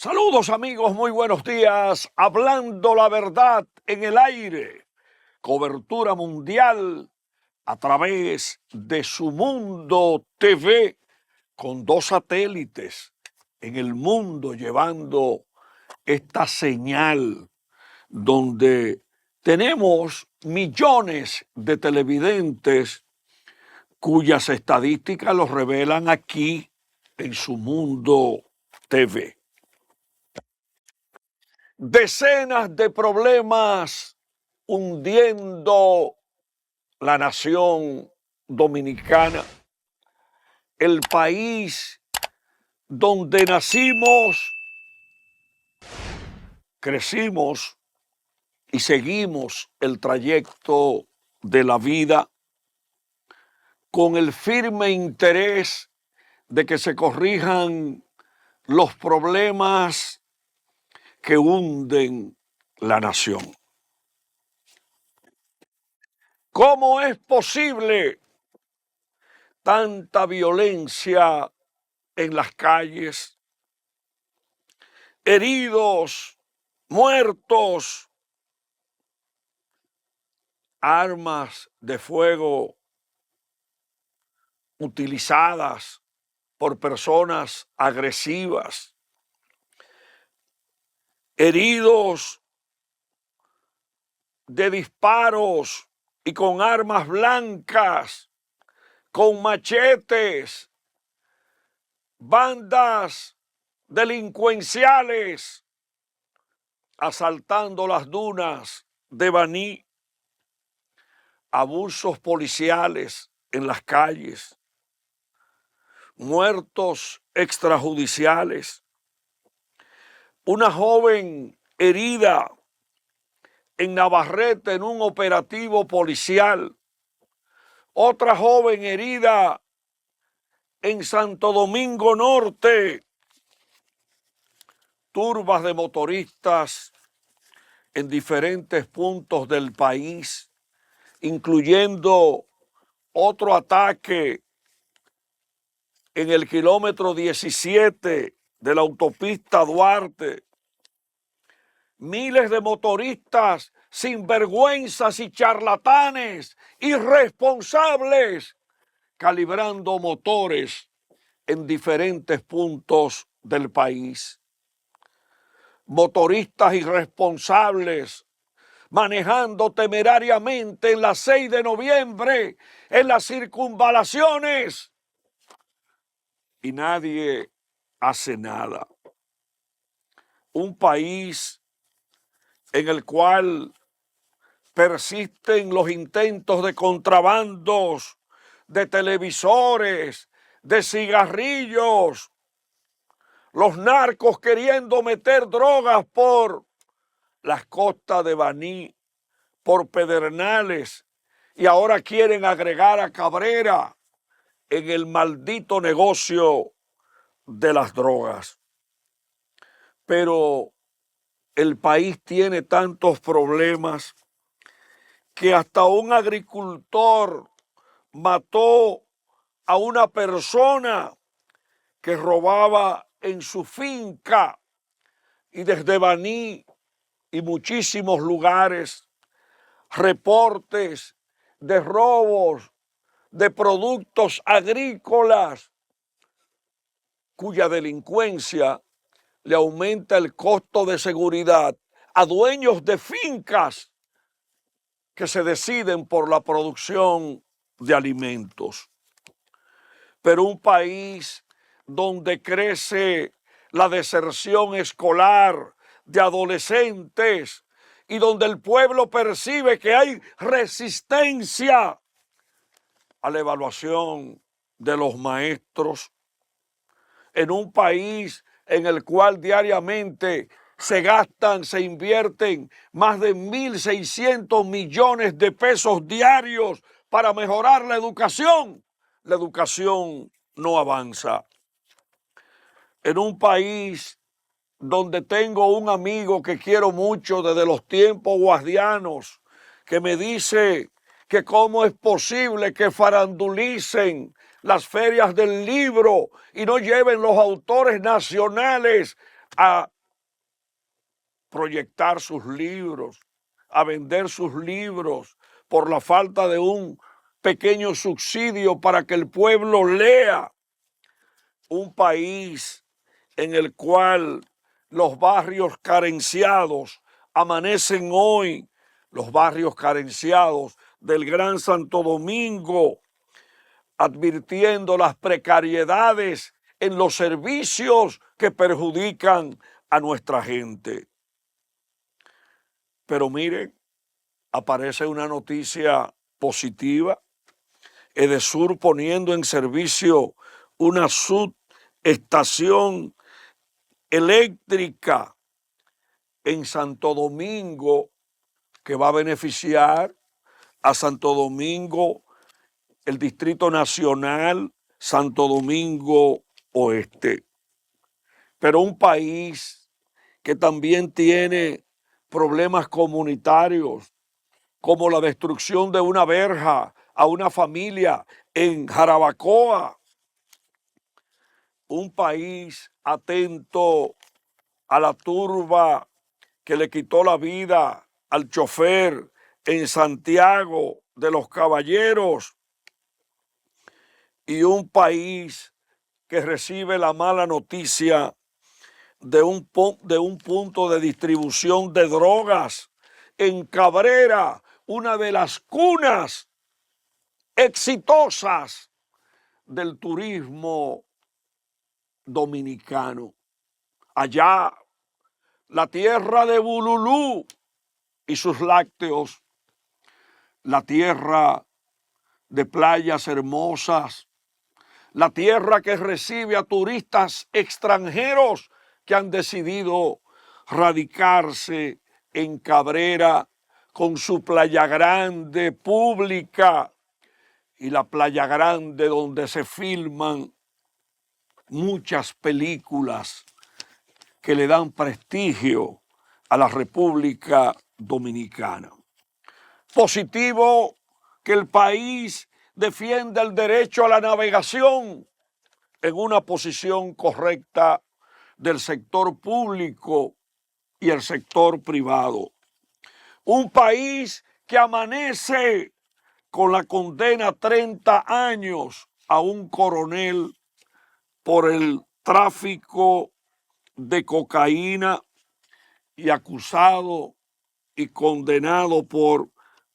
Saludos amigos, muy buenos días. Hablando la verdad en el aire. Cobertura mundial a través de Su Mundo TV con 2 satélites en el mundo llevando esta señal donde tenemos millones de televidentes cuyas estadísticas los revelan aquí en Su Mundo TV. Decenas de problemas hundiendo la nación dominicana, el país donde nacimos, crecimos y seguimos el trayecto de la vida con el firme interés de que se corrijan los problemas que hunden la nación. ¿Cómo es posible tanta violencia en las calles? Heridos, muertos, armas de fuego utilizadas por personas agresivas, heridos de disparos y con armas blancas, con machetes, bandas delincuenciales asaltando las dunas de Baní, abusos policiales en las calles, muertos extrajudiciales, una joven herida en Navarrete en un operativo policial, otra joven herida en Santo Domingo Norte, turbas de motoristas en diferentes puntos del país, incluyendo otro ataque en el kilómetro 17 de la autopista Duarte. Miles de motoristas sinvergüenzas y charlatanes, irresponsables, calibrando motores en diferentes puntos del país. Motoristas irresponsables manejando temerariamente en la 6 de noviembre en las circunvalaciones y nadie hace nada. Un país en el cual persisten los intentos de contrabandos, de televisores, de cigarrillos, los narcos queriendo meter drogas por las costas de Baní, por Pedernales, y ahora quieren agregar a Cabrera en el maldito negocio de las drogas. Pero el país tiene tantos problemas que hasta un agricultor mató a una persona que robaba en su finca, y desde Baní y muchísimos lugares, reportes de robos de productos agrícolas cuya delincuencia le aumenta el costo de seguridad a dueños de fincas que se deciden por la producción de alimentos. Pero un país donde crece la deserción escolar de adolescentes y donde el pueblo percibe que hay resistencia a la evaluación de los maestros, en un país en el cual diariamente se invierten más de 1.600 millones de pesos diarios para mejorar la educación no avanza. En un país donde tengo un amigo que quiero mucho desde los tiempos guardianos, que me dice que cómo es posible que farandulicen las ferias del libro y no lleven los autores nacionales a proyectar sus libros, a vender sus libros por la falta de un pequeño subsidio para que el pueblo lea. Un país en el cual los barrios carenciados amanecen hoy, los barrios carenciados del Gran Santo Domingo, advirtiendo las precariedades en los servicios que perjudican a nuestra gente. Pero miren, aparece una noticia positiva. Edesur poniendo en servicio una subestación eléctrica en Santo Domingo que va a beneficiar a Santo Domingo, el Distrito Nacional, Santo Domingo Oeste. Pero un país que también tiene problemas comunitarios, como la destrucción de una verja a una familia en Jarabacoa. Un país atento a la turba que le quitó la vida al chofer en Santiago de los Caballeros, y un país que recibe la mala noticia de un punto de distribución de drogas en Cabrera, una de las cunas exitosas del turismo dominicano. Allá, la tierra de Bululú y sus lácteos, la tierra de playas hermosas, la tierra que recibe a turistas extranjeros que han decidido radicarse en Cabrera con su Playa Grande pública y la Playa Grande donde se filman muchas películas que le dan prestigio a la República Dominicana. Positivo que el país defienda el derecho a la navegación en una posición correcta del sector público y el sector privado. Un país que amanece con la condena a 30 años a un coronel por el tráfico de cocaína y acusado y condenado por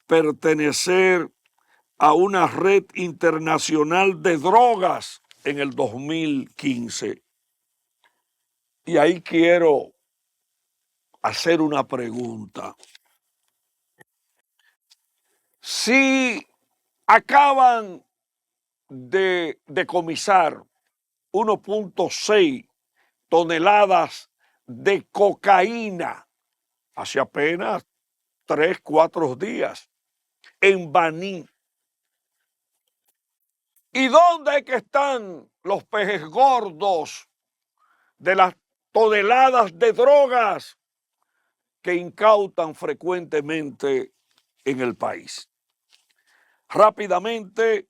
pertenecer a una red internacional de drogas en el 2015. Y ahí quiero hacer una pregunta. Si acaban de decomisar 1.6 toneladas de cocaína hace apenas 3, 4 días en Baní, ¿y dónde es que están los peces gordos de las toneladas de drogas que incautan frecuentemente en el país? Rápidamente,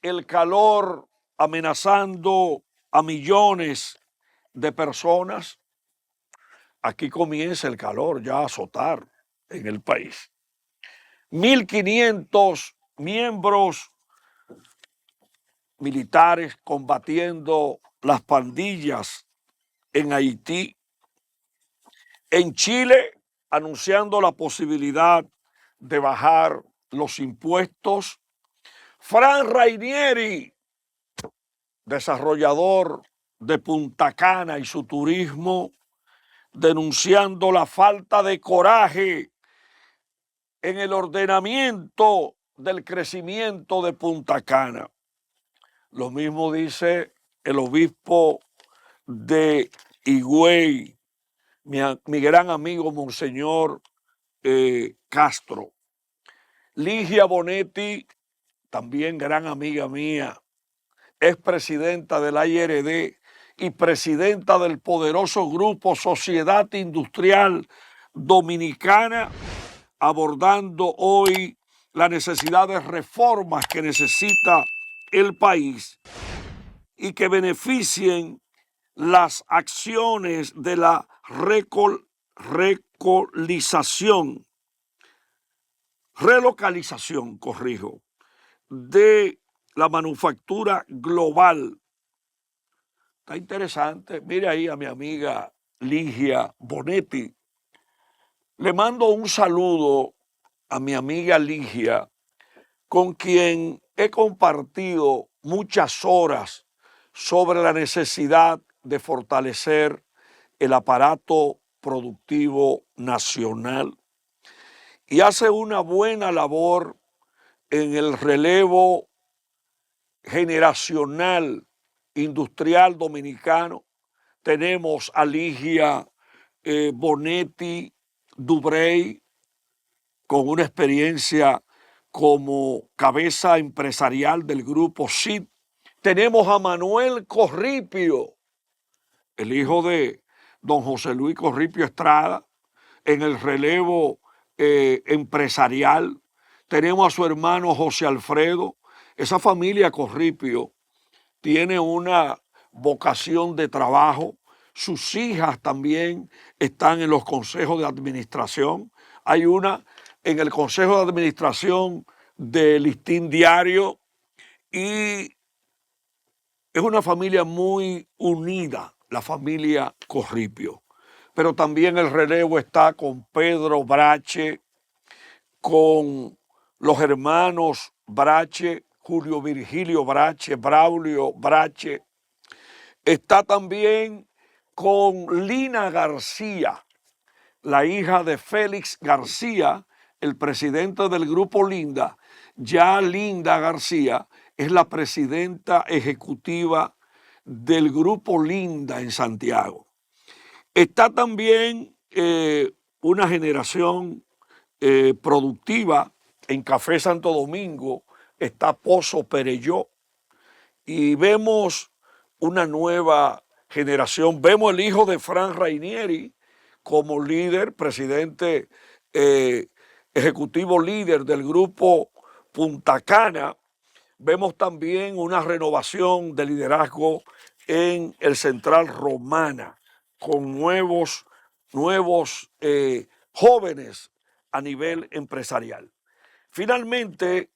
el calor amenazando a millones de personas. Aquí comienza el calor ya a azotar en el país. 1.500 miembros militares combatiendo las pandillas en Haití. En Chile, anunciando la posibilidad de bajar los impuestos. Fran Rainieri, desarrollador de Punta Cana y su turismo, denunciando la falta de coraje en el ordenamiento del crecimiento de Punta Cana. Lo mismo dice el obispo de Higüey, mi gran amigo Monseñor Castro. Ligia Bonetti, también gran amiga mía, es presidenta de la IRD y presidenta del poderoso grupo Sociedad Industrial Dominicana, abordando hoy la necesidad de reformas que necesita el país y que beneficien las acciones de la relocalización, corrijo, de la manufactura global. Está interesante. Mire ahí a mi amiga Ligia Bonetti. Le mando un saludo a mi amiga Ligia, con quien he compartido muchas horas sobre la necesidad de fortalecer el aparato productivo nacional, y hace una buena labor en el relevo generacional industrial dominicano. Tenemos a Ligia Bonetti Dubrey, con una experiencia como cabeza empresarial del grupo CID. Tenemos a Manuel Corripio, el hijo de don José Luis Corripio Estrada, en el relevo empresarial. Tenemos a su hermano José Alfredo. Esa familia Corripio tiene una vocación de trabajo. Sus hijas también están en los consejos de administración. Hay una en el consejo de administración de Listín Diario, y es una familia muy unida, la familia Corripio. Pero también el relevo está con Pedro Brache, con los hermanos Brache, Julio Virgilio Brache, Braulio Brache. Está también con Lina García, la hija de Félix García, el presidente del grupo Linda. Ya Linda García es la presidenta ejecutiva del grupo Linda en Santiago. Está también una generación productiva en Café Santo Domingo. Está Pozo Pereyó, y vemos una nueva generación. Vemos el hijo de Fran Rainieri como líder, presidente ejecutivo líder del grupo Punta Cana. Vemos también una renovación de liderazgo en el Central Romana, con nuevos jóvenes a nivel empresarial. Finalmente,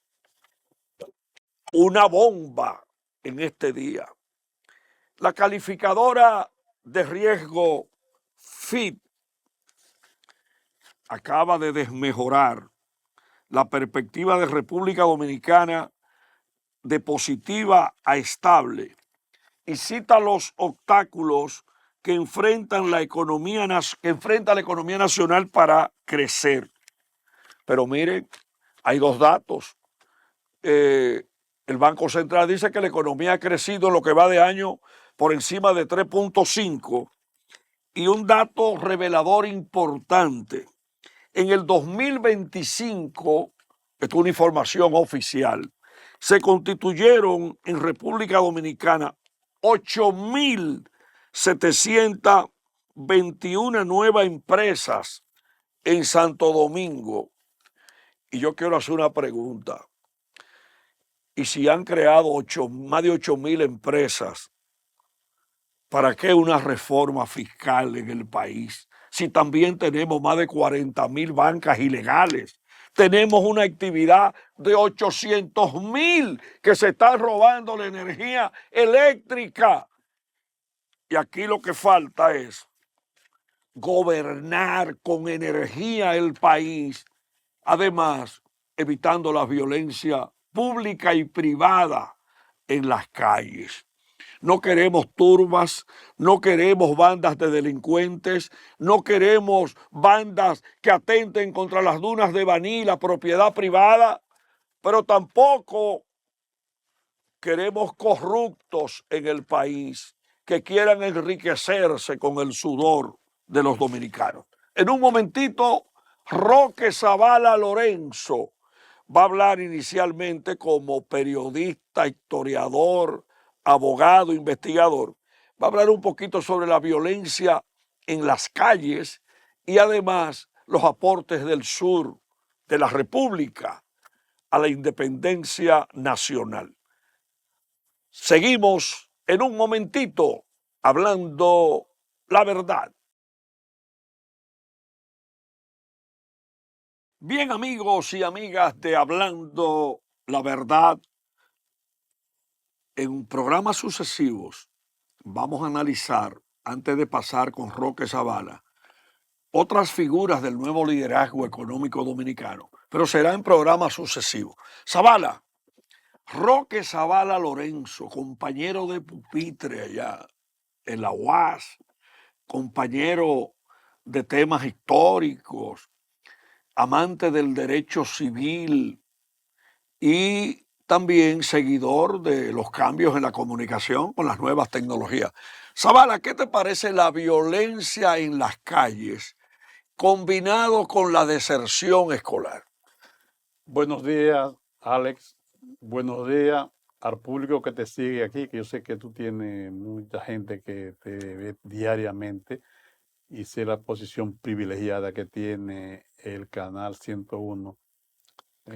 una bomba en este día. La calificadora de riesgo FIT acaba de desmejorar la perspectiva de República Dominicana de positiva a estable, y cita los obstáculos que enfrenta la economía nacional para crecer. Pero miren, hay dos datos. El Banco Central dice que la economía ha crecido en lo que va de año por encima de 3.5, y un dato revelador importante: en el 2025, esto es una información oficial, se constituyeron en República Dominicana 8.721 nuevas empresas en Santo Domingo. Y yo quiero hacer una pregunta. Y si han creado más de 8.000 empresas, ¿para qué una reforma fiscal en el país? Si también tenemos más de 40.000 bancas ilegales, tenemos una actividad de 800.000 que se están robando la energía eléctrica. Y aquí lo que falta es gobernar con energía el país, además evitando la violencia pública y privada en las calles. No queremos turbas, no queremos bandas de delincuentes, no queremos bandas que atenten contra las dunas de Baní, la propiedad privada, pero tampoco queremos corruptos en el país que quieran enriquecerse con el sudor de los dominicanos. En un momentito, Roque Zavala Lorenzo va a hablar inicialmente como periodista, historiador, abogado, investigador. Va a hablar un poquito sobre la violencia en las calles y además los aportes del sur de la República a la independencia nacional. Seguimos en un momentito hablando la verdad. Bien, amigos y amigas de Hablando la Verdad, en programas sucesivos vamos a analizar, antes de pasar con Roque Zavala, otras figuras del nuevo liderazgo económico dominicano, pero será en programas sucesivos. Zavala, Roque Zavala Lorenzo, compañero de pupitre allá en la UAS, compañero de temas históricos, amante del derecho civil y también seguidor de los cambios en la comunicación con las nuevas tecnologías. Zavala, ¿qué te parece la violencia en las calles combinado con la deserción escolar? Buenos días, Alex. Buenos días al público que te sigue aquí, que yo sé que tú tienes mucha gente que te ve diariamente y sé la posición privilegiada que tiene el canal 101.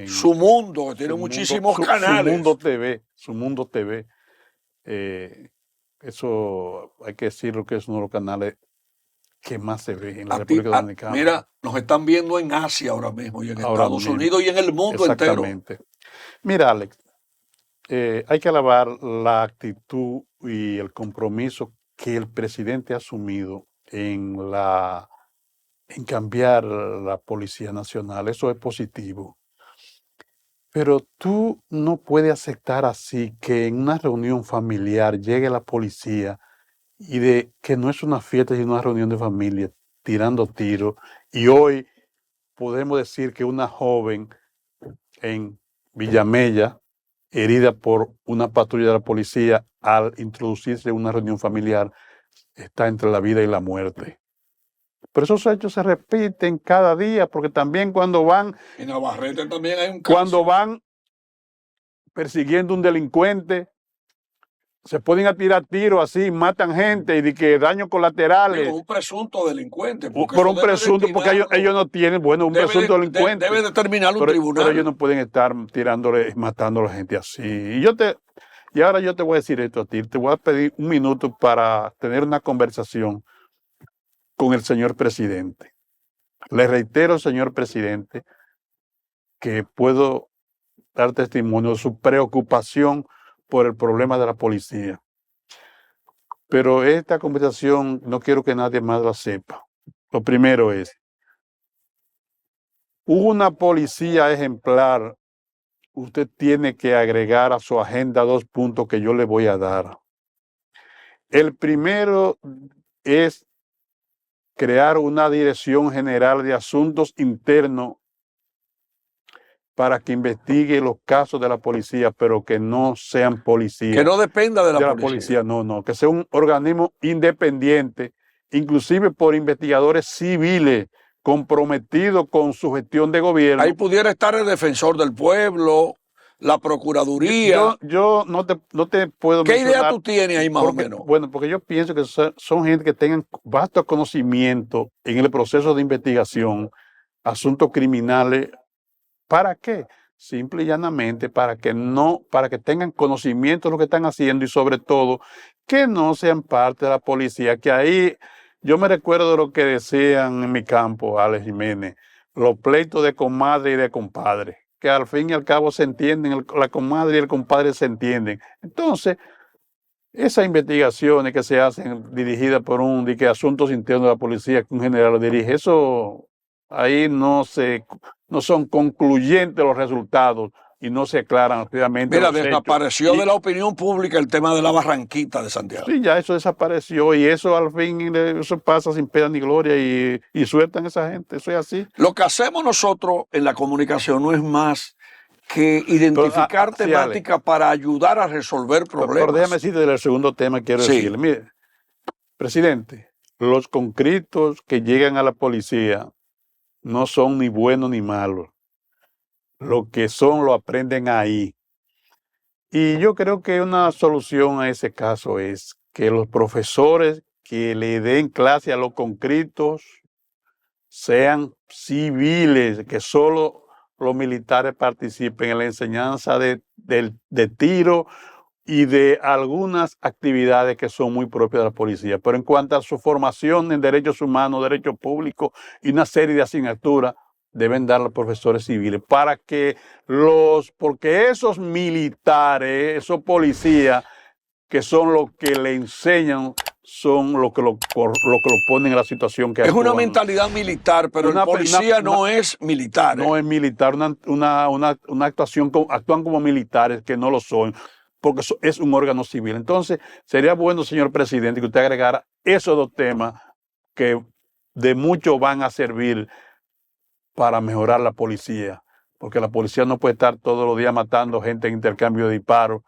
Su mundo, que tiene muchísimos canales. Su Mundo TV. Eso hay que decirlo que es uno de los canales que más se ve en la República Dominicana. Mira, nos están viendo en Asia ahora mismo y en Ahora Estados mismo. Unidos y en el mundo entero. Exactamente. Mira, Alex, hay que alabar la actitud y el compromiso que el presidente ha asumido en cambiar la Policía Nacional. Eso es positivo. Pero tú no puedes aceptar así que en una reunión familiar llegue la policía y de que no es una fiesta sino una reunión de familia tirando tiros. Y hoy podemos decir que una joven en Villamella, herida por una patrulla de la policía al introducirse en una reunión familiar, está entre la vida y la muerte. Pero esos hechos se repiten cada día, porque también cuando van... En Navarrete también hay un caso. Cuando van persiguiendo un delincuente, se ponen a tirar tiros así, matan gente y de que daños colaterales. Pero un presunto delincuente. Por un presunto, porque ellos no tienen, bueno, un presunto delincuente. Debe determinarlo un tribunal. Pero ellos no pueden estar tirándole, matando a la gente así. Y ahora yo te voy a decir esto a ti. Te voy a pedir un minuto para tener una conversación con el señor presidente. Le reitero, señor presidente, que puedo dar testimonio de su preocupación por el problema de la policía. Pero esta conversación no quiero que nadie más la sepa. Lo primero es, una policía ejemplar, usted tiene que agregar a su agenda 2 puntos que yo le voy a dar. El primero es crear una Dirección General de Asuntos Internos para que investigue los casos de la policía, pero que no sean policías. Que no dependa de la policía. No, que sea un organismo independiente, inclusive por investigadores civiles comprometidos con su gestión de gobierno. Ahí pudiera estar el defensor del pueblo, la procuraduría. Yo no te puedo ¿Qué mencionar, idea tú tienes ahí más o menos? Bueno, porque yo pienso que son gente que tengan vasto conocimiento en el proceso de investigación, asuntos criminales. ¿Para qué? Simple y llanamente para que tengan conocimiento de lo que están haciendo y sobre todo que no sean parte de la policía, que ahí yo me recuerdo de lo que decían en mi campo, Alex Jiménez, los pleitos de comadre y de compadre, que al fin y al cabo se entienden, la comadre y el compadre se entienden. Entonces, esas investigaciones que se hacen dirigidas por asuntos internos de la policía, que un general lo dirige, eso ahí no son concluyentes los resultados y no se aclaran rápidamente. Mira, desapareció de la opinión pública el tema de la Barranquita de Santiago. Sí, ya eso desapareció y eso al fin eso pasa sin pena ni gloria y sueltan a esa gente, eso es así. Lo que hacemos nosotros en la comunicación no es más que identificar temáticas para ayudar a resolver problemas. Pero déjame decirte del segundo tema, quiero decirle. Mire, presidente, los conscriptos que llegan a la policía no son ni buenos ni malos. Lo que son lo aprenden ahí. Y yo creo que una solución a ese caso es que los profesores que le den clase a los conscriptos sean civiles, que solo los militares participen en la enseñanza de tiro y de algunas actividades que son muy propias de la policía. Pero en cuanto a su formación en derechos humanos, derechos públicos y una serie de asignaturas, deben dar los profesores civiles para que porque esos militares, esos policías, que son los que le enseñan, son los que lo ponen en la situación que Es una actúan. mentalidad militar, pero el policía no es militar. No es militar, una actuación, actúan como militares que no lo son, porque es un órgano civil. Entonces, sería bueno, señor presidente, que usted agregara esos dos temas que de mucho van a servir para mejorar la policía, porque la policía no puede estar todos los días matando gente en intercambio de disparos.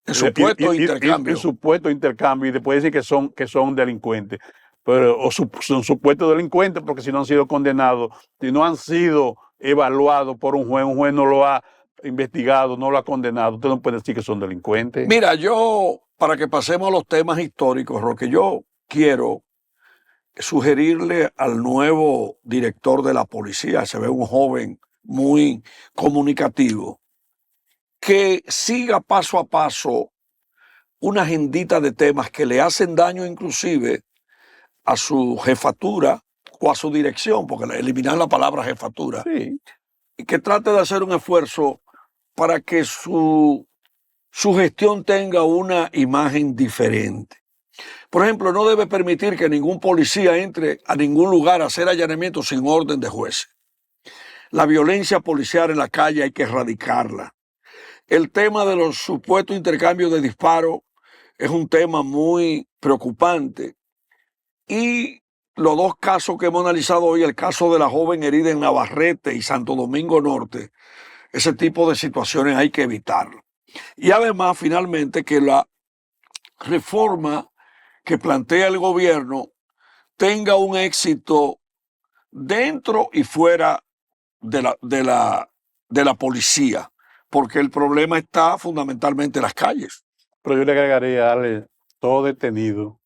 En supuesto intercambio. En supuesto intercambio, y después decir que son delincuentes. Pero, son supuestos delincuentes porque si no han sido condenados, si no han sido evaluados por un juez no lo ha investigado, no lo ha condenado, usted no puede decir que son delincuentes. Mira, yo, para que pasemos a los temas históricos, lo que yo quiero sugerirle al nuevo director de la policía, se ve un joven muy comunicativo, que siga paso a paso una agendita de temas que le hacen daño inclusive a su jefatura o a su dirección, porque eliminar la palabra jefatura, Sí. y que trate de hacer un esfuerzo para que su gestión tenga una imagen diferente. Por ejemplo, no debe permitir que ningún policía entre a ningún lugar a hacer allanamientos sin orden de jueces. La violencia policial en la calle hay que erradicarla. El tema de los supuestos intercambios de disparos es un tema muy preocupante. Y los dos casos que hemos analizado hoy, el caso de la joven herida en Navarrete y Santo Domingo Norte, ese tipo de situaciones hay que evitarlo. Y además, finalmente, que la reforma que plantea el gobierno tenga un éxito dentro y fuera de la policía, porque el problema está fundamentalmente en las calles. Pero yo le agregaría a darle todo detenido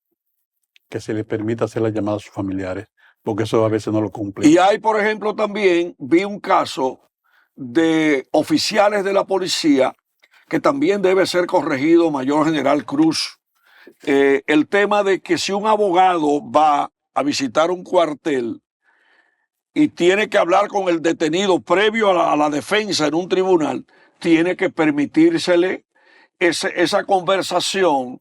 que se le permita hacer las llamadas a sus familiares, porque eso a veces no lo cumple. Y hay, por ejemplo, también vi un caso de oficiales de la policía que también debe ser corregido, Mayor General Cruz. El tema de que si un abogado va a visitar un cuartel y tiene que hablar con el detenido previo a la defensa en un tribunal, tiene que permitírsele esa conversación,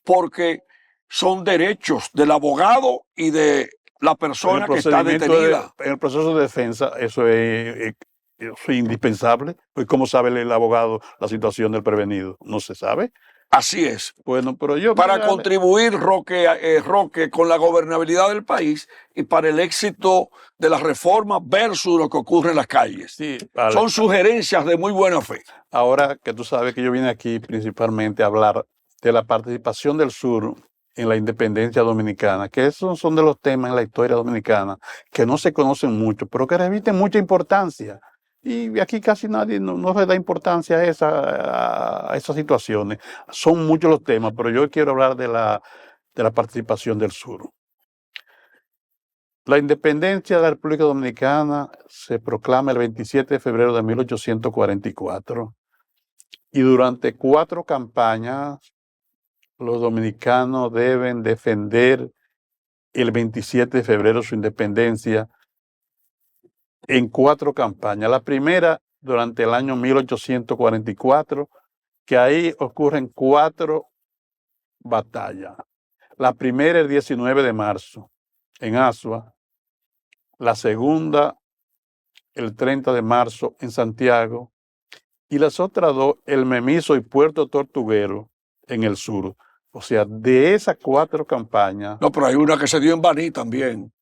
porque son derechos del abogado y de la persona que está detenida. En el proceso de defensa, eso es indispensable. Pues, ¿cómo sabe el abogado la situación del prevenido? No se sabe. Así es. Bueno, pero yo... Para contribuir, Roque, con la gobernabilidad del país y para el éxito de las reformas versus lo que ocurre en las calles. Sí, vale. Son sugerencias de muy buena fe. Ahora que tú sabes que yo vine aquí principalmente a hablar de la participación del sur en la independencia dominicana, que esos son de los temas en la historia dominicana que no se conocen mucho, pero que revisten mucha importancia. Y aquí casi nadie no le da importancia a esas situaciones. Son muchos los temas, pero yo quiero hablar de la participación del sur. La independencia de la República Dominicana se proclama el 27 de febrero de 1844 y durante 4 campañas los dominicanos deben defender el 27 de febrero su independencia en 4 campañas. La primera durante el año 1844, que ahí ocurren 4 batallas. La primera el 19 de marzo en Azua, la segunda el 30 de marzo en Santiago y las otras 2 el Memiso y Puerto Tortuguero en el sur. O sea, de esas 4 campañas... No, pero hay una que se dio en Baní también.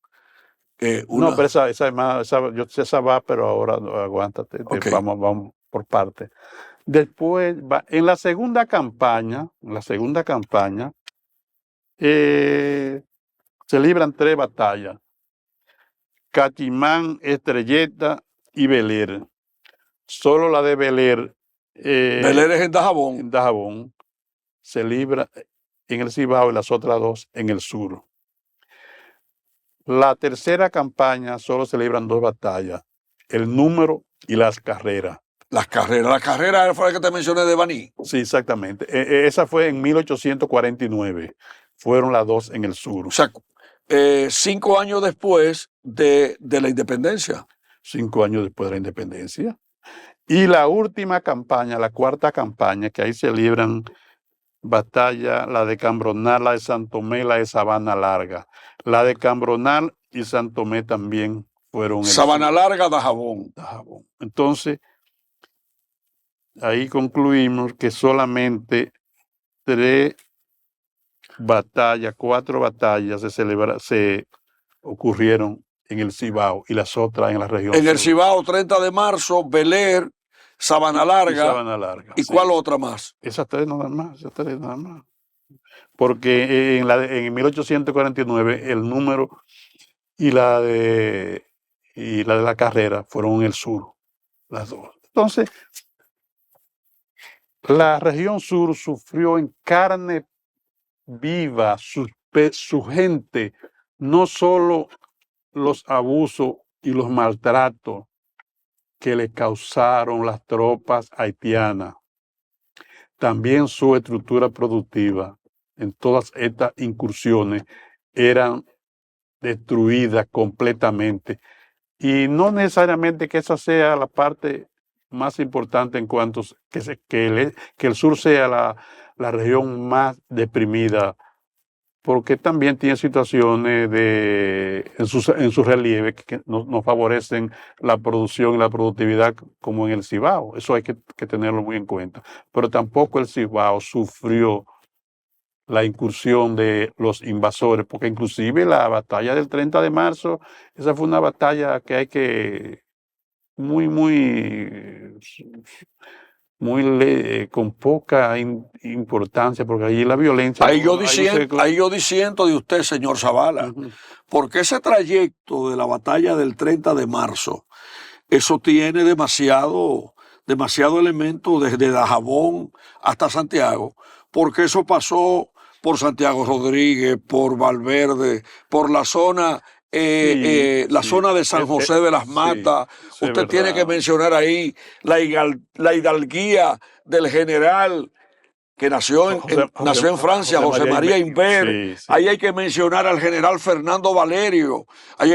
No, pero esa va, pero ahora aguántate, Okay. Vamos por parte. Después, en la segunda campaña, se libran 3 batallas: Catimán, Estrelleta y Beler. Solo la de Beler, Beler es en Dajabón. En Dajabón, se libra en el Cibao y las otras 2 en el sur. La tercera campaña solo se libran 2 batallas: el Número y las Carreras. Las carreras. La carrera fue la que te mencioné de Baní. Sí, exactamente. Esa fue en 1849. Fueron las 2 en el sur. O sea, 5 años después de la independencia. 5 años después de la independencia. Y la última campaña, la cuarta campaña, que ahí se libran batalla, la de Cambronal, la de Santomé, la de Sabana Larga. La de Cambronal y Santomé también fueron el Sabana Larga, Dajabón. Dajabón. Entonces, ahí concluimos que solamente 3 batallas, 4 batallas se ocurrieron en el Cibao y las otras en la región En el sur. Cibao, 30 de marzo, Beler, Sabana Y Larga. Sabana Larga. ¿Y sí. cuál otra más? Esas 3 nada más, esas 3 nada más. Porque en 1849 el número y la de la carrera fueron en el sur, las dos. Entonces, la región sur sufrió en carne viva su gente, no solo los abusos y los maltratos que le causaron las tropas haitianas, también su estructura productiva en todas estas incursiones eran destruidas completamente. Y no necesariamente que esa sea la parte más importante en cuanto que el sur sea la región más deprimida, porque también tiene situaciones en su relieve que no favorecen la producción y la productividad como en el Cibao. Eso hay que tenerlo muy en cuenta. Pero tampoco el Cibao sufrió la incursión de los invasores, porque inclusive la batalla del 30 de marzo, esa fue una batalla que hay que con poca importancia, porque allí la violencia... Ahí yo diciendo de usted, señor Zavala, porque ese trayecto de la batalla del 30 de marzo, eso tiene demasiado elemento desde Dajabón hasta Santiago, porque eso pasó por Santiago Rodríguez, por Valverde, por la zona zona de San José de las Matas. Usted tiene que mencionar ahí la hidalguía del general que nació en Francia, José María Imbert. Ahí hay que mencionar al general Fernando Valerio. Ahí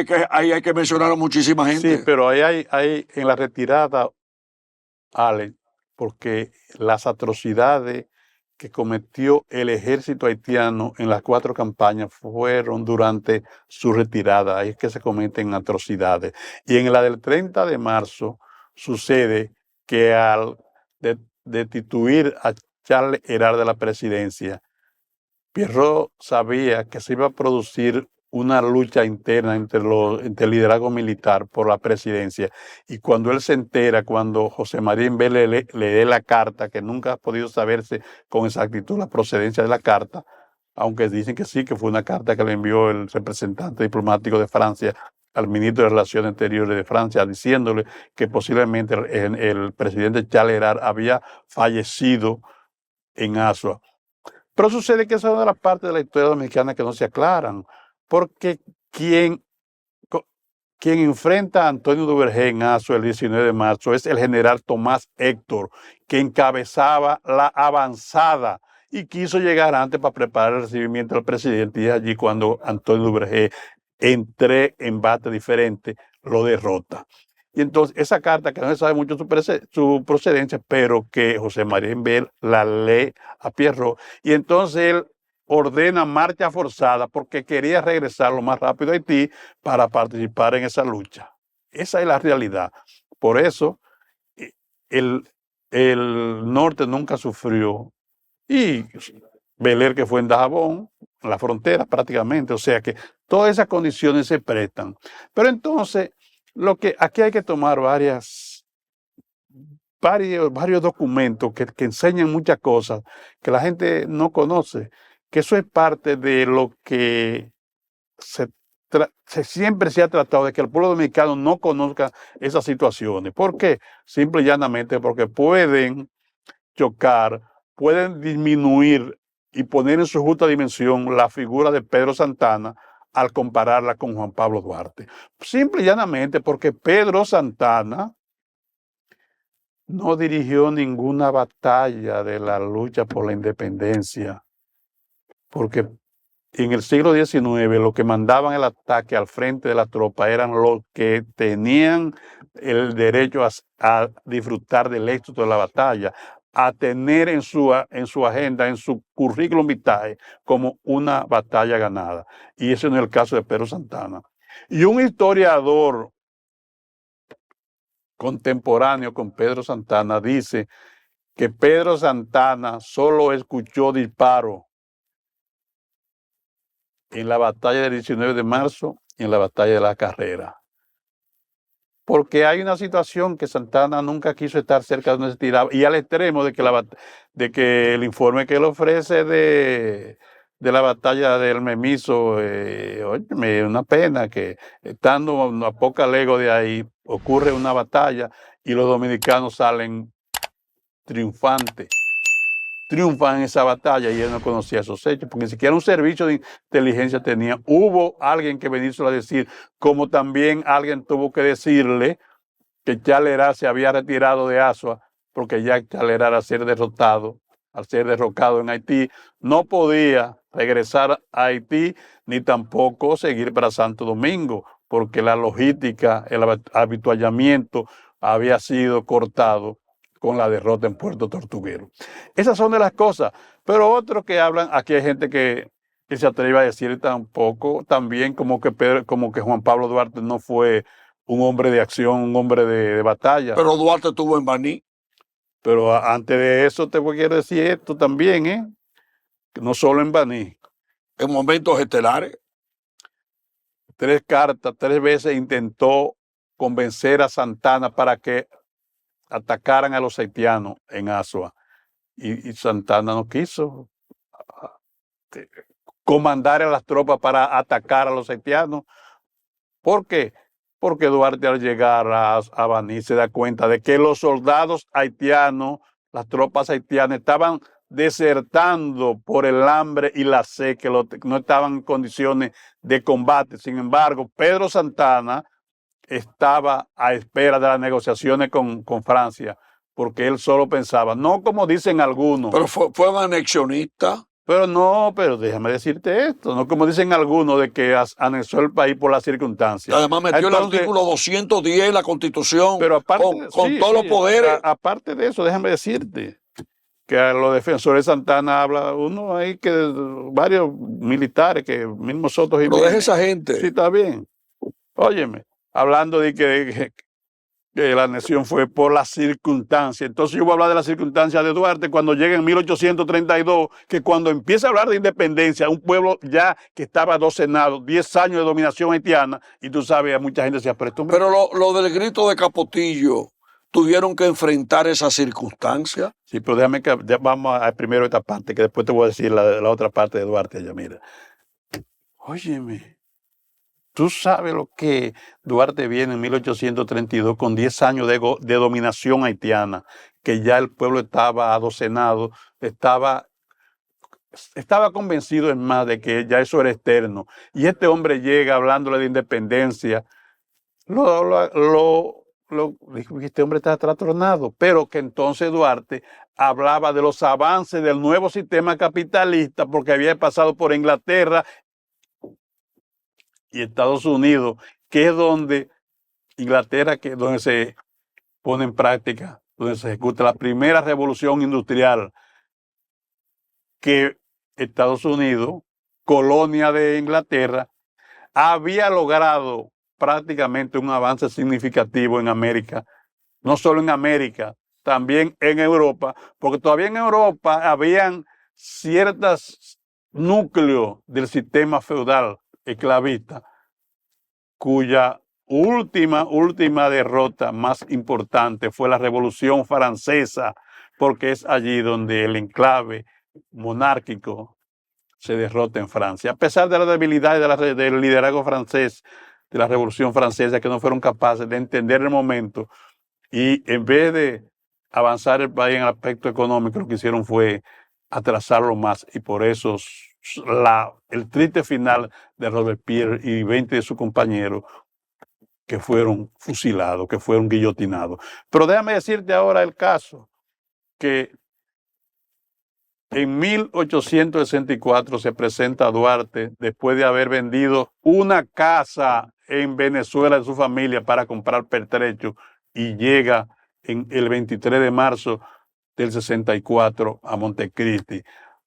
hay que mencionar a muchísima gente. Sí, pero ahí hay en la retirada, Ale, porque las atrocidades que cometió el ejército haitiano en las 4 campañas fueron durante su retirada. Ahí es que se cometen atrocidades. Y en la del 30 de marzo sucede que al destituir a Charles Herard de la presidencia, Pierrot sabía que se iba a producir una lucha interna entre el liderazgo militar por la presidencia. Y cuando él se entera, cuando José María Imbert le dé la carta, que nunca ha podido saberse con exactitud la procedencia de la carta, aunque dicen que sí, que fue una carta que le envió el representante diplomático de Francia al ministro de Relaciones Exteriores de Francia, diciéndole que posiblemente el presidente Charles Herard había fallecido en Asua. Pero sucede que esa es una de las partes de la historia dominicana que no se aclaran, porque quien enfrenta a Antonio Duvergé en Asua el 19 de marzo es el general Tomás Héctor, que encabezaba la avanzada y quiso llegar antes para preparar el recibimiento del presidente, y es allí cuando Antonio Duvergé, en 3 embates diferentes, lo derrota. Y entonces esa carta, que no se sabe mucho su procedencia, pero que José María Imbert la lee a Pierrot, y entonces él ordena marcha forzada porque quería regresar lo más rápido a Haití para participar en esa lucha. Esa es la realidad. Por eso el norte nunca sufrió, y Beler, que fue en Dajabón, en la frontera prácticamente, o sea que todas esas condiciones se prestan. Pero entonces, aquí hay que tomar varios documentos que enseñan muchas cosas que la gente no conoce, que eso es parte de lo que siempre se ha tratado, de que el pueblo dominicano no conozca esas situaciones. ¿Por qué? Simple y llanamente porque pueden chocar, pueden disminuir y poner en su justa dimensión la figura de Pedro Santana al compararla con Juan Pablo Duarte. Simple y llanamente porque Pedro Santana no dirigió ninguna batalla de la lucha por la independencia, porque en el siglo XIX, los que mandaban el ataque al frente de la tropa eran los que tenían el derecho a disfrutar del éxito de la batalla, a tener en su agenda, en su currículum vitae, como una batalla ganada. Y ese no es el caso de Pedro Santana. Y un historiador contemporáneo con Pedro Santana dice que Pedro Santana solo escuchó disparos en la batalla del 19 de marzo y en la batalla de la Carrera. Porque hay una situación que Santana nunca quiso estar cerca de donde se tiraba, y al extremo de que el informe que él ofrece de la batalla del Memiso, óyeme, una pena que estando a poca lego de ahí ocurre una batalla y los dominicanos salen triunfantes. Triunfan en esa batalla y él no conocía esos hechos, porque ni siquiera un servicio de inteligencia tenía. Hubo alguien que venirse a decir, como también alguien tuvo que decirle que Charles Herá se había retirado de Azua, porque ya Charles Herá, al ser derrocado en Haití, no podía regresar a Haití ni tampoco seguir para Santo Domingo, porque la logística, el habituallamiento había sido cortado con la derrota en Puerto Tortuguero. Esas son de las cosas, pero otros que hablan, aquí hay gente que se atreve a decir tampoco, también como que Juan Pablo Duarte no fue un hombre de acción, un hombre de batalla. Pero Duarte estuvo en Baní. Pero antes de eso te quiero decir esto también, no solo en Baní. En momentos estelares. 3 veces intentó convencer a Santana para que atacaran a los haitianos en Azua. Y Santana no quiso comandar a las tropas para atacar a los haitianos. ¿Por qué? Porque Duarte, al llegar a Baní, se da cuenta de que los soldados haitianos, las tropas haitianas, estaban desertando por el hambre y la sed, que no estaban en condiciones de combate. Sin embargo, Pedro Santana estaba a espera de las negociaciones con Francia, porque él solo pensaba, no como dicen algunos. Pero fue anexionista. Pero déjame decirte esto, no como dicen algunos de que anexó el país por las circunstancias. Además metió el artículo 210 en la Constitución, pero aparte, con todos los poderes. Aparte de eso, déjame decirte que a los defensores de Santana habla uno ahí que varios militares, que mismo Soto Jiménez. Pero deja esa gente. Sí, está bien. Óyeme, hablando de que la anexión fue por las circunstancias. Entonces yo voy a hablar de las circunstancias de Duarte cuando llega en 1832, que cuando empieza a hablar de independencia, un pueblo ya que estaba adocenado, 10 años de dominación haitiana, y tú sabes, a mucha gente se apretó. Pero lo del grito de Capotillo, ¿tuvieron que enfrentar esas circunstancias? Sí, pero déjame que vamos a primero esta parte, que después te voy a decir la otra parte de Duarte allá, mira. Óyeme. Tú sabes lo que Duarte viene en 1832 con 10 años de dominación haitiana, que ya el pueblo estaba adocenado, estaba convencido en más de que ya eso era externo. Y este hombre llega hablándole de independencia. Este hombre está trastornado, pero que entonces Duarte hablaba de los avances del nuevo sistema capitalista porque había pasado por Inglaterra y Estados Unidos, que es donde Inglaterra, que es donde se pone en práctica, donde se ejecuta la primera revolución industrial, que Estados Unidos, colonia de Inglaterra, había logrado prácticamente un avance significativo en América, no solo en América, también en Europa, porque todavía en Europa habían ciertos núcleos del sistema feudal esclavista, cuya última derrota más importante fue la Revolución Francesa, porque es allí donde el enclave monárquico se derrota en Francia. A pesar de la debilidad del liderazgo francés, de la Revolución Francesa, que no fueron capaces de entender el momento, y en vez de avanzar el país en el aspecto económico, lo que hicieron fue atrasarlo más, y por eso el triste final de Robespierre y 20 de sus compañeros que fueron fusilados, que fueron guillotinados. Pero déjame decirte ahora el caso, que En 1864 se presenta Duarte después de haber vendido una casa en Venezuela de su familia para comprar pertrecho y llega en el 23 de marzo del 64 a Montecristi.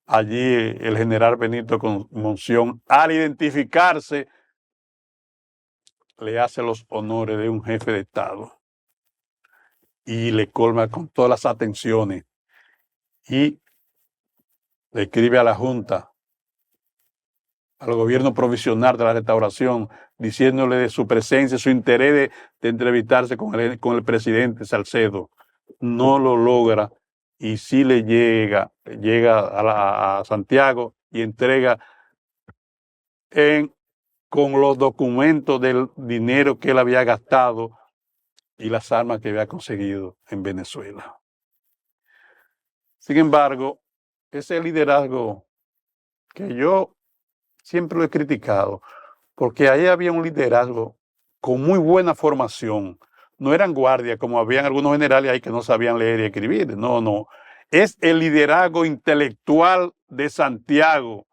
Allí el general Benito Monción, al identificarse, le hace los honores de un jefe de Estado y le colma con todas las atenciones y le escribe a la Junta, al gobierno provisional de la Restauración, diciéndole de su presencia, su interés de entrevistarse con el presidente Salcedo. No lo logra y sí le llega a Santiago y entrega con los documentos del dinero que él había gastado y las armas que había conseguido en Venezuela. Sin embargo, ese liderazgo que yo siempre lo he criticado, porque ahí había un liderazgo con muy buena formación. No eran guardias como habían algunos generales ahí que no sabían leer y escribir. No, no. Es el liderazgo intelectual de Santiago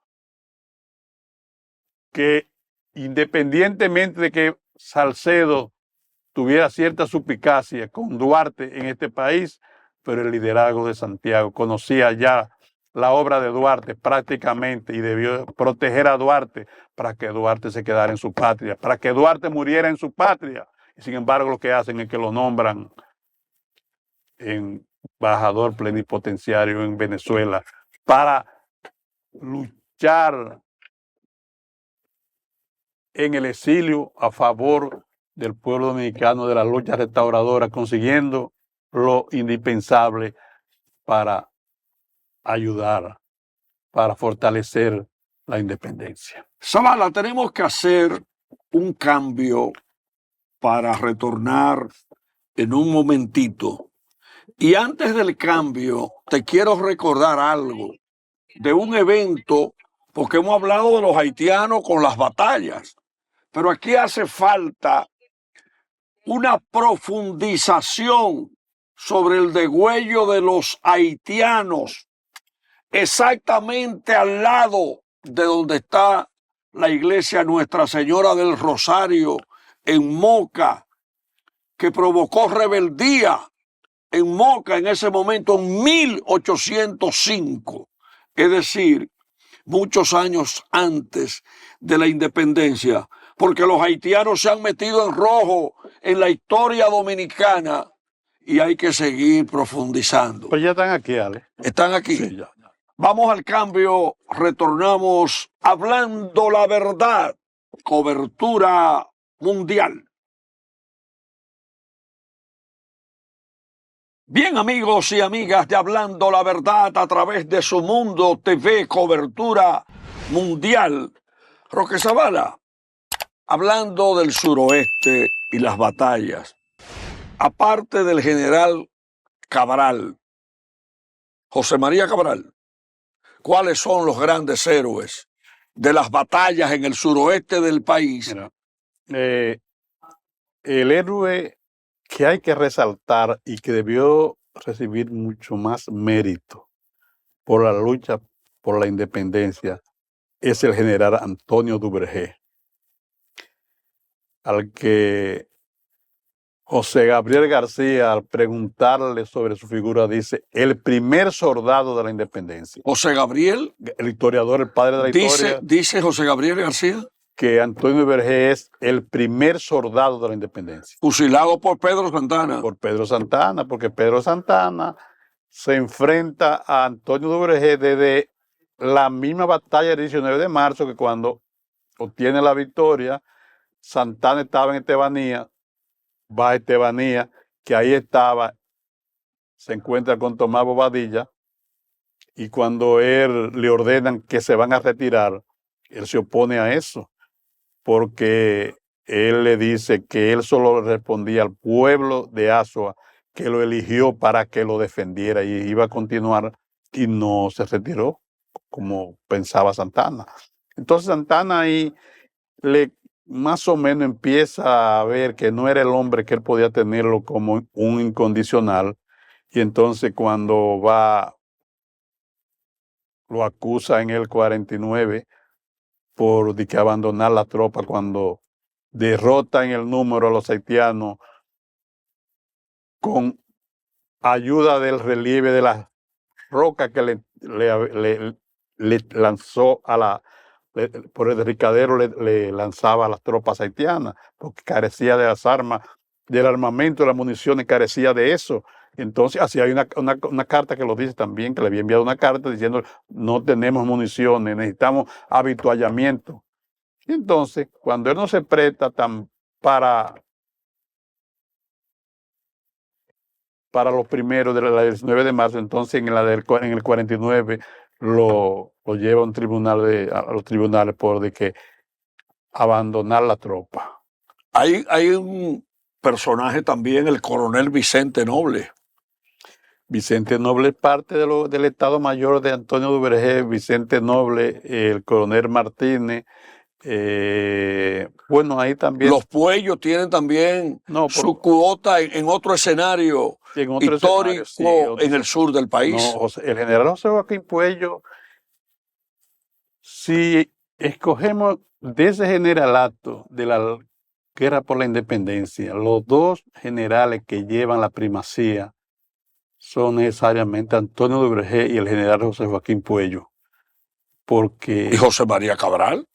que, independientemente de que Salcedo tuviera cierta suspicacia con Duarte en este país, pero el liderazgo de Santiago conocía ya la obra de Duarte prácticamente y debió proteger a Duarte para que Duarte se quedara en su patria, para que Duarte muriera en su patria. Y sin embargo lo que hacen es que lo nombran embajador plenipotenciario en Venezuela para luchar en el exilio a favor del pueblo dominicano, de la lucha restauradora, consiguiendo lo indispensable para ayudar, para fortalecer la independencia. Zavala, tenemos que hacer un cambio para retornar en un momentito. Y antes del cambio, te quiero recordar algo de un evento, porque hemos hablado de los haitianos con las batallas, pero aquí hace falta una profundización sobre el degüello de los haitianos, exactamente al lado de donde está la iglesia Nuestra Señora del Rosario en Moca, que provocó rebeldía en Moca en ese momento en 1805, es decir, muchos años antes de la independencia, porque los haitianos se han metido en rojo en la historia dominicana y hay que seguir profundizando. Pues ya están aquí, Ale. ¿Están aquí? Sí, ya. Vamos al cambio, retornamos hablando la verdad, cobertura mundial. Bien, amigos y amigas de Hablando la Verdad a través de Su Mundo TV, cobertura mundial. Roque Zavala, hablando del suroeste y las batallas, aparte del general Cabral, José María Cabral, ¿cuáles son los grandes héroes de las batallas en el suroeste del país? Mira, el héroe que hay que resaltar y que debió recibir mucho más mérito por la lucha por la independencia es el general Antonio Duvergé, al que José Gabriel García, al preguntarle sobre su figura, dice, el primer soldado de la independencia. José Gabriel, el historiador, el padre de la historia, dice José Gabriel García, que Antonio Duvergé es el primer soldado de la independencia. Fusilado por Pedro Santana. Por Pedro Santana, porque Pedro Santana se enfrenta a Antonio Duvergé desde la misma batalla del 19 de marzo, que cuando obtiene la victoria, Santana estaba en Estebanía, va a Estebanía, que ahí estaba, se encuentra con Tomás Bobadilla, y cuando él le ordenan que se van a retirar, él se opone a eso, porque él le dice que él solo respondía al pueblo de Azua, que lo eligió para que lo defendiera y iba a continuar, y no se retiró como pensaba Santana. Entonces Santana ahí más o menos empieza a ver que no era el hombre que él podía tenerlo como un incondicional, y entonces cuando va lo acusa en el 49 por de que abandonar la tropa cuando derrotan el número a los haitianos con ayuda del relieve de las rocas que le lanzó a la por el Ricadero le lanzaba a las tropas haitianas, porque carecía de las armas, del armamento, de las municiones, carecía de eso. Entonces, así hay una carta que lo dice también, que le había enviado una carta diciendo, no tenemos municiones, necesitamos habituallamiento. Y entonces, cuando él no se presta para los primeros de la 19 de marzo, entonces en el 49 lo lleva a un tribunal a los tribunales por de que abandonar la tropa. Hay un personaje también, el coronel Vicente Noble. Vicente Noble es parte del Estado Mayor de Antonio Duvergé, Vicente Noble, el coronel Martínez. Bueno, ahí también. Los Puellos tienen también su cuota en otro escenario histórico sí, en el sur del país. No, el general José Joaquín Puello, si escogemos de ese generalato de la guerra por la independencia, los dos generales que llevan la primacía son necesariamente Antonio Duvergé y el general José Joaquín Puello. Porque ¿Y José María Cabral?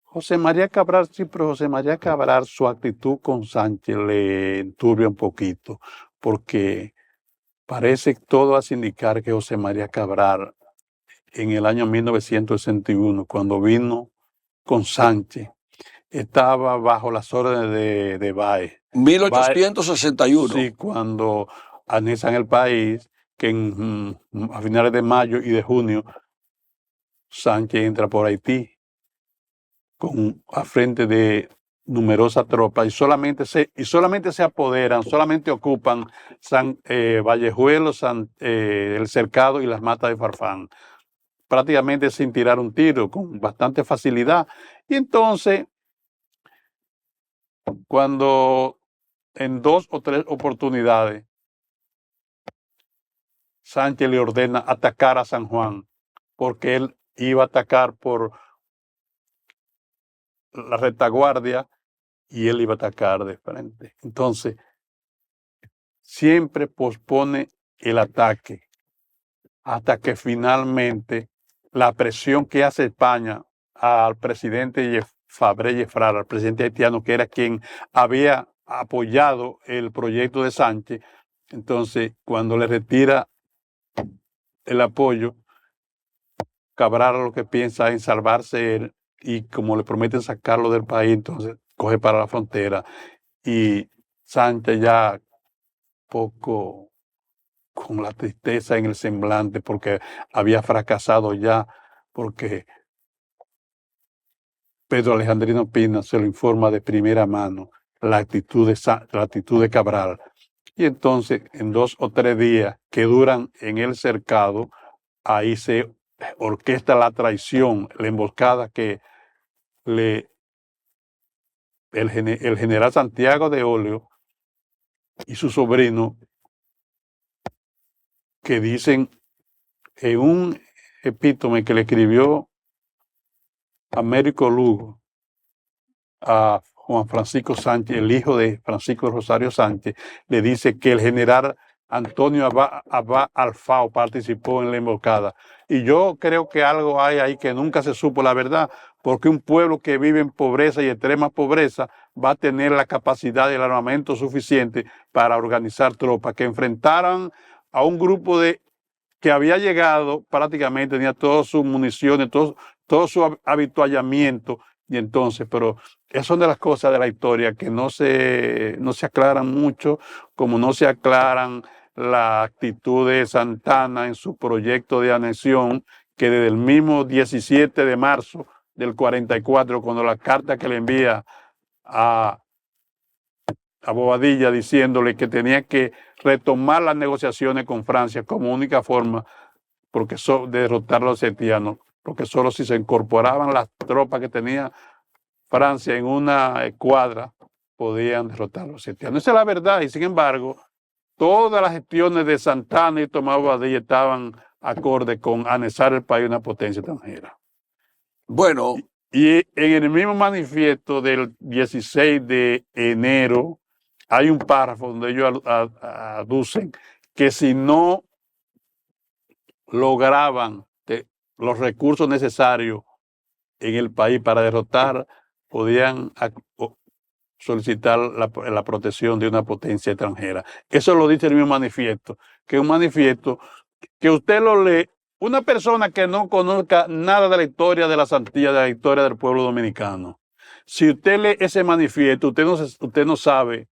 José María Cabral, sí, pero José María Cabral, su actitud con Sánchez le enturbia un poquito, porque parece todo hace indicar que José María Cabral, en el año 1961, cuando vino con Sánchez, estaba bajo las órdenes de Báez. 1861. Sí, cuando anexan el país, que a finales de mayo y de junio, Sánchez entra por Haití a frente de numerosas tropas y solamente se apoderan, solamente ocupan Vallejuelo, el Cercado y las Matas de Farfán, prácticamente sin tirar un tiro, con bastante facilidad. Y entonces, cuando en 2 o 3 oportunidades Sánchez le ordena atacar a San Juan, porque él iba a atacar por la retaguardia y él iba a atacar de frente. Entonces, siempre pospone el ataque hasta que finalmente la presión que hace España al presidente Fabre Gefrard, al presidente haitiano, que era quien había apoyado el proyecto de Sánchez, entonces cuando le retira el apoyo, Cabral lo que piensa en salvarse él, y como le prometen sacarlo del país, entonces coge para la frontera y Sánchez ya poco con la tristeza en el semblante porque había fracasado ya, porque Pedro Alejandrino Pina se lo informa de primera mano la actitud de Cabral. Y entonces en 2 o 3 días que duran en el cercado, ahí se orquesta la traición, la emboscada que el general Santiago de Oleo y su sobrino, que dicen en un epítome que le escribió Américo Lugo a Juan Francisco Sánchez, el hijo de Francisco Rosario Sánchez, le dice que el general Antonio Abad Alfao participó en la emboscada. Y yo creo que algo hay ahí que nunca se supo la verdad, porque un pueblo que vive en pobreza y extrema pobreza va a tener la capacidad y el armamento suficiente para organizar tropas que enfrentaran a un grupo que había llegado, prácticamente tenía todas sus municiones, todo su habituallamiento, y entonces, pero esas son de las cosas de la historia que no se aclaran mucho, como no se aclaran la actitud de Santana en su proyecto de anexión, que desde el mismo 17 de marzo del 44, cuando la carta que le envía a Bobadilla diciéndole que tenía que retomar las negociaciones con Francia como única forma de derrotar a los haitianos, porque solo si se incorporaban las tropas que tenía Francia en una escuadra podían derrotar a los haitianos. Esa es la verdad, y sin embargo, todas las gestiones de Santana y Tomás Bobadilla estaban acorde con anexar el país a una potencia extranjera. Bueno, Y en el mismo manifiesto del 16 de enero hay un párrafo donde ellos aducen que si no lograban los recursos necesarios en el país para derrotar, podían solicitar la protección de una potencia extranjera. Eso lo dice el mismo manifiesto, que es un manifiesto que usted lo lee. Una persona que no conozca nada de la historia de las Antillas, de la historia del pueblo dominicano, si usted lee ese manifiesto, usted no sabe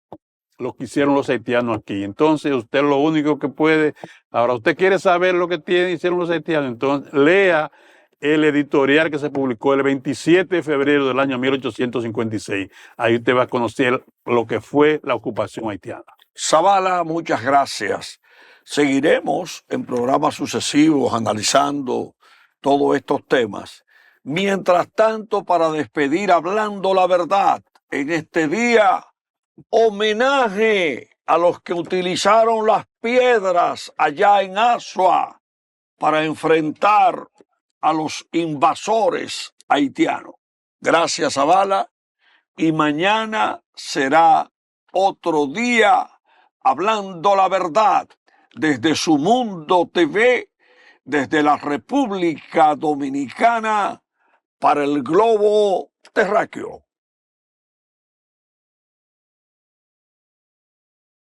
lo que hicieron los haitianos aquí. Entonces, usted lo único que puede, ahora usted quiere saber lo que hicieron los haitianos, entonces lea el editorial que se publicó el 27 de febrero del año 1856. Ahí usted va a conocer lo que fue la ocupación haitiana. Zavala, muchas gracias. Seguiremos en programas sucesivos analizando todos estos temas. Mientras tanto, para despedir Hablando la Verdad, en este día, homenaje a los que utilizaron las piedras allá en Azua para enfrentar a los invasores haitianos. Gracias, Zavala. Y mañana será otro día Hablando la Verdad desde Su Mundo TV, desde la República Dominicana para el globo terráqueo.